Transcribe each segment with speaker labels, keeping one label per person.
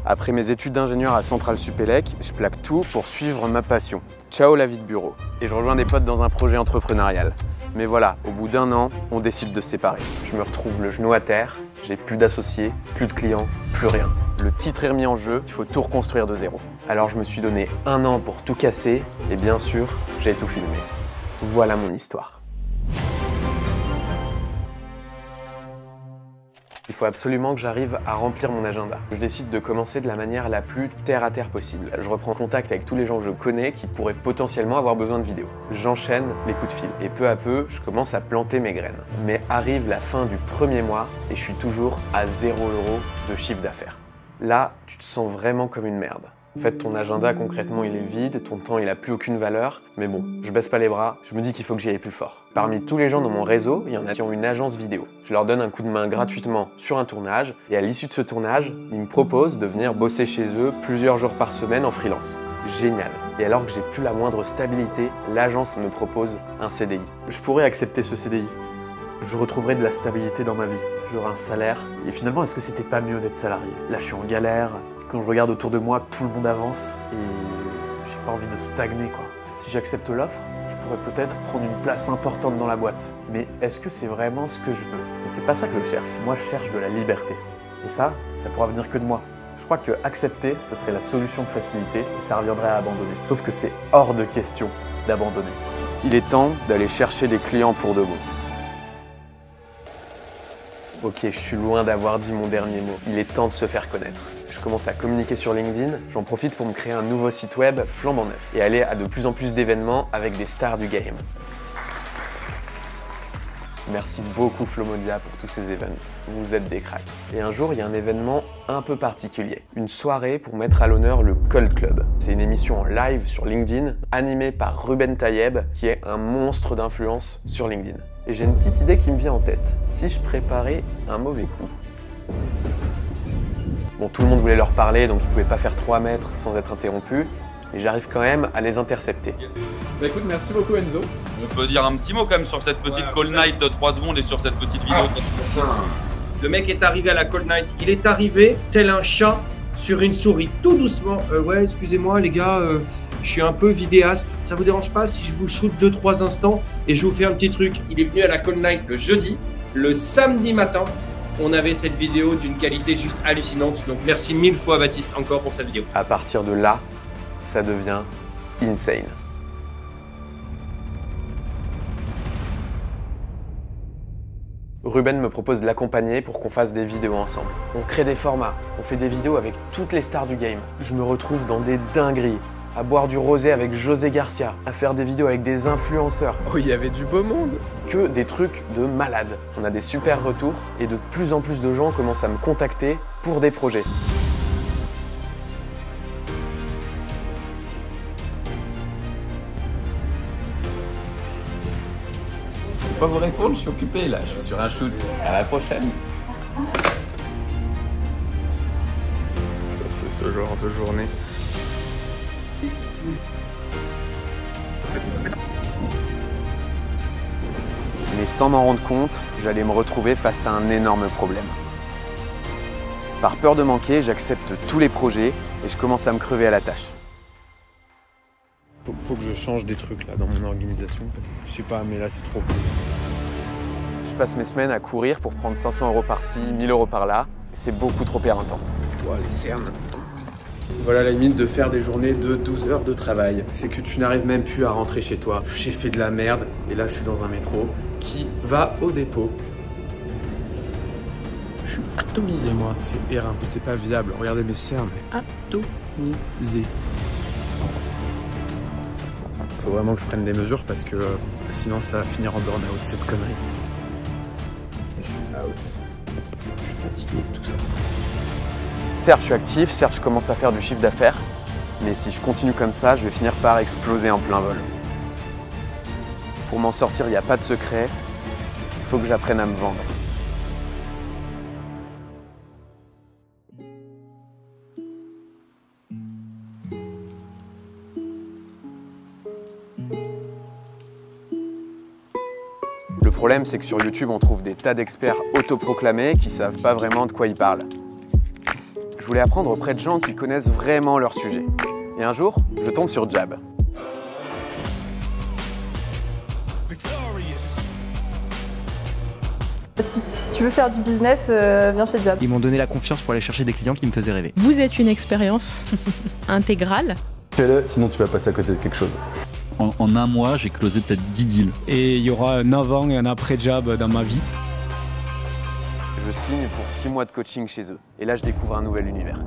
Speaker 1: Après mes études d'ingénieur à Centrale Supélec, je plaque tout pour suivre ma passion. Ciao la vie de bureau. Et je rejoins des potes dans un projet entrepreneurial. Mais voilà, au bout d'1 an, on décide de se séparer. Je me retrouve le genou à terre, j'ai plus d'associés, plus de clients, plus rien. Le titre est remis en jeu, il faut tout reconstruire de zéro. Alors je me suis donné 1 an pour tout casser, et bien sûr, j'ai tout filmé. Voilà mon histoire. Il faut absolument que j'arrive à remplir mon agenda. Je décide de commencer de la manière la plus terre-à-terre possible. Je reprends contact avec tous les gens que je connais qui pourraient potentiellement avoir besoin de vidéos. J'enchaîne les coups de fil et peu à peu, je commence à planter mes graines. Mais arrive la fin du premier mois et je suis toujours à 0 € de chiffre d'affaires. Là, tu te sens vraiment comme une merde. En fait, ton agenda, concrètement, il est vide, ton temps, il a plus aucune valeur. Mais bon, je baisse pas les bras, je me dis qu'il faut que j'y aille plus fort. Parmi tous les gens dans mon réseau, il y en a qui ont une agence vidéo. Je leur donne un coup de main gratuitement sur un tournage, et à l'issue de ce tournage, ils me proposent de venir bosser chez eux plusieurs jours par semaine en freelance. Génial. Et alors que j'ai plus la moindre stabilité, l'agence me propose un CDI. Je pourrais accepter ce CDI. Je retrouverais de la stabilité dans ma vie. J'aurais un salaire. Et finalement, est-ce que c'était pas mieux d'être salarié? Là, je suis en galère. Quand je regarde autour de moi, tout le monde avance et j'ai pas envie de stagner, quoi. Si j'accepte l'offre, je pourrais peut-être prendre une place importante dans la boîte. Mais est-ce que c'est vraiment ce que je veux? Mais c'est pas ça que je cherche. Moi, je cherche de la liberté. Et ça pourra venir que de moi. Je crois que accepter, ce serait la solution de facilité et ça reviendrait à abandonner. Sauf que c'est hors de question d'abandonner. Il est temps d'aller chercher des clients pour de bon. Ok, je suis loin d'avoir dit mon dernier mot. Il est temps de se faire connaître. Je commence à communiquer sur LinkedIn, j'en profite pour me créer un nouveau site web flambant neuf et aller à de plus en plus d'événements avec des stars du game. Merci beaucoup Flomodia pour tous ces événements, vous êtes des cracks. Et un jour, il y a un événement un peu particulier, une soirée pour mettre à l'honneur le Cold Club. C'est une émission en live sur LinkedIn, animée par Ruben Tayeb, qui est un monstre d'influence sur LinkedIn. Et j'ai une petite idée qui me vient en tête, si je préparais un mauvais coup. Bon, tout le monde voulait leur parler, donc ils ne pouvaient pas faire 3 mètres sans être interrompus. Et j'arrive quand même à les intercepter.
Speaker 2: Bah écoute, merci beaucoup Enzo.
Speaker 3: On peut dire un petit mot quand même sur cette petite call night 3 secondes et sur cette petite vidéo.
Speaker 4: Le mec est arrivé à la call night. Il est arrivé tel un chat sur une souris, tout doucement. Ouais, excusez-moi les gars, je suis un peu vidéaste. Ça vous dérange pas si je vous shoot 2-3 instants et je vous fais un petit truc? Il est venu à la call night le jeudi, le samedi matin. On avait cette vidéo d'une qualité juste hallucinante. Donc merci 1000 fois Baptiste encore pour cette vidéo.
Speaker 1: À partir de là, ça devient insane. Ruben me propose de l'accompagner pour qu'on fasse des vidéos ensemble. On crée des formats, on fait des vidéos avec toutes les stars du game. Je me retrouve dans des dingueries, à boire du rosé avec José Garcia, à faire des vidéos avec des influenceurs.
Speaker 2: Oh, il y avait du beau monde.
Speaker 1: Que des trucs de malade. On a des super retours et de plus en plus de gens commencent à me contacter pour des projets.
Speaker 2: Je peux pas vous répondre, je suis occupé là, je suis sur un shoot. À la prochaine.
Speaker 1: Ça, c'est ce genre de journée. Mais sans m'en rendre compte, j'allais me retrouver face à un énorme problème. Par peur de manquer, j'accepte tous les projets et je commence à me crever à la tâche. Faut que je change des trucs là dans mon organisation. Je sais pas, mais là c'est trop. Je passe mes semaines à courir pour prendre 500 € par-ci, 1000 € par-là. C'est beaucoup trop éreintant.
Speaker 2: Toi, les cernes.
Speaker 1: Voilà la limite de faire des journées de 12 heures de travail. C'est que tu n'arrives même plus à rentrer chez toi. J'ai fait de la merde et là je suis dans un métro qui va au dépôt.
Speaker 2: Je suis atomisé moi. C'est éreinteux, c'est pas viable. Regardez mes cernes, mais atomisé.
Speaker 1: Faut vraiment que je prenne des mesures parce que sinon ça va finir en burn-out cette connerie. Je suis out. Je suis fatigué de tout ça. Certes, je suis actif, certes, je commence à faire du chiffre d'affaires, mais si je continue comme ça, je vais finir par exploser en plein vol. Pour m'en sortir, il n'y a pas de secret. Il faut que j'apprenne à me vendre. Le problème, c'est que sur YouTube, on trouve des tas d'experts autoproclamés qui savent pas vraiment de quoi ils parlent. Je Je voulais apprendre auprès de gens qui connaissent vraiment leur sujet. Et un jour, je tombe sur Jab.
Speaker 5: Si tu veux faire du business, viens chez Jab.
Speaker 6: Ils m'ont donné la confiance pour aller chercher des clients qui me faisaient rêver.
Speaker 7: Vous êtes une expérience intégrale.
Speaker 8: Fais-le, sinon tu vas passer à côté de quelque chose.
Speaker 9: En un mois, j'ai closé peut-être 10 deals.
Speaker 2: Et il y aura un avant et un après Jab dans ma vie.
Speaker 1: Je signe pour 6 mois de coaching chez eux. Et là, je découvre un nouvel univers.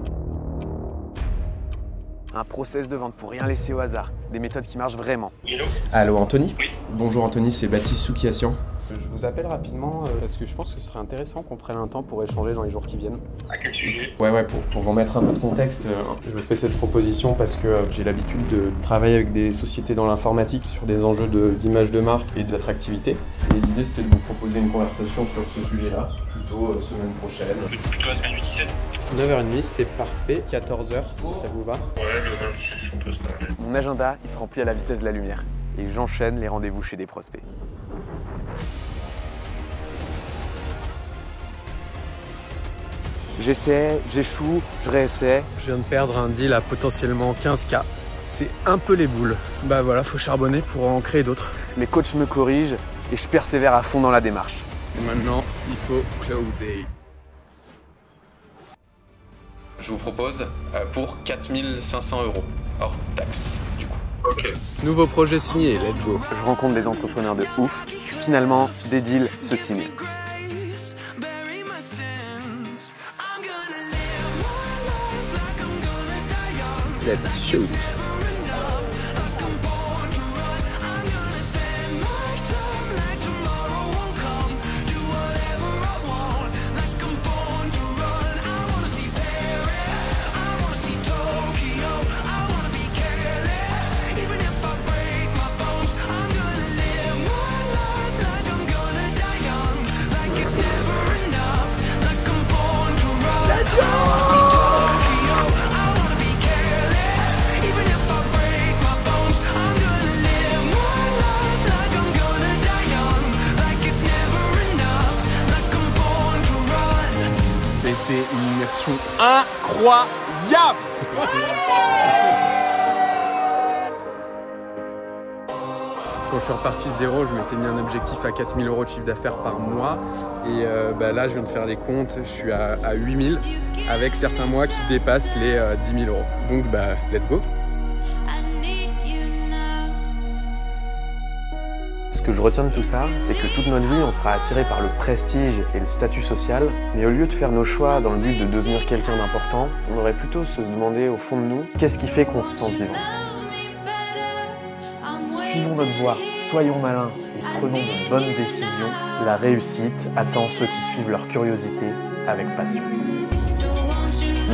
Speaker 1: Un process de vente pour rien laisser au hasard. Des méthodes qui marchent vraiment.
Speaker 2: Allô Anthony? Oui. Bonjour Anthony, c'est Baptiste Soukiassian. Je vous appelle rapidement parce que je pense que ce serait intéressant qu'on prenne un temps pour échanger dans les jours qui viennent.
Speaker 3: À quel sujet?
Speaker 2: Ouais, pour vous mettre un peu de contexte, je vous fais cette proposition parce que j'ai l'habitude de travailler avec des sociétés dans l'informatique sur des enjeux d'image de marque et d'attractivité. Et l'idée c'était de vous proposer une conversation sur ce sujet-là, plutôt semaine prochaine.
Speaker 3: Plutôt la semaine du 17.
Speaker 2: 9h30, c'est parfait. 14h, si ça vous va.
Speaker 3: Ouais, le 26, on peut se parler.
Speaker 1: Mon agenda, il se remplit à la vitesse de la lumière. Et j'enchaîne les rendez-vous chez des prospects. J'essaie, j'échoue, je réessaie.
Speaker 2: Je viens de perdre un deal à potentiellement 15K. C'est un peu les boules. Bah voilà, faut charbonner pour en créer d'autres.
Speaker 1: Les coachs me corrigent et je persévère à fond dans la démarche.
Speaker 2: Et maintenant, il faut closer. Je vous propose pour 4 500 €, hors taxe du coup.
Speaker 3: Ok.
Speaker 2: Nouveau projet signé, let's go.
Speaker 1: Je rencontre des entrepreneurs de ouf. Finalement, des deals se signent.
Speaker 2: Let's shoot. C'était une immersion incroyable. Quand je suis reparti de zéro, je m'étais mis un objectif à 4 000 € de chiffre d'affaires par mois. Et là, je viens de faire les comptes, je suis à 8 000 avec certains mois qui dépassent les 10 000 €. Donc, let's go.
Speaker 1: Ce que je retiens de tout ça, c'est que toute notre vie, on sera attiré par le prestige et le statut social. Mais au lieu de faire nos choix dans le but de devenir quelqu'un d'important, on devrait plutôt se demander au fond de nous, qu'est-ce qui fait qu'on se sent vivant? Suivons notre voie, soyons malins et prenons de bonnes décisions. La réussite attend ceux qui suivent leur curiosité avec passion.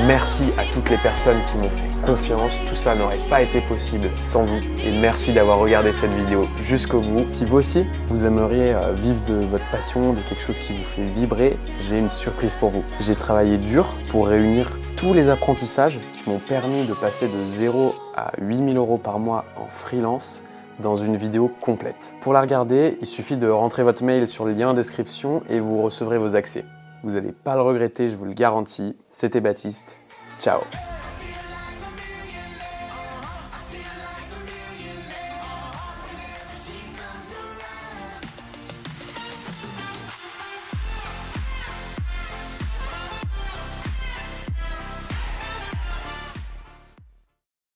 Speaker 1: Merci à toutes les personnes qui m'ont fait confiance. Tout ça n'aurait pas été possible sans vous. Et merci d'avoir regardé cette vidéo jusqu'au bout. Si vous aussi, vous aimeriez vivre de votre passion, de quelque chose qui vous fait vibrer, j'ai une surprise pour vous. J'ai travaillé dur pour réunir tous les apprentissages qui m'ont permis de passer de 0 à 8 000 € par mois en freelance dans une vidéo complète. Pour la regarder, il suffit de rentrer votre mail sur le lien en description et vous recevrez vos accès. Vous n'allez pas le regretter, je vous le garantis. C'était Baptiste. Ciao.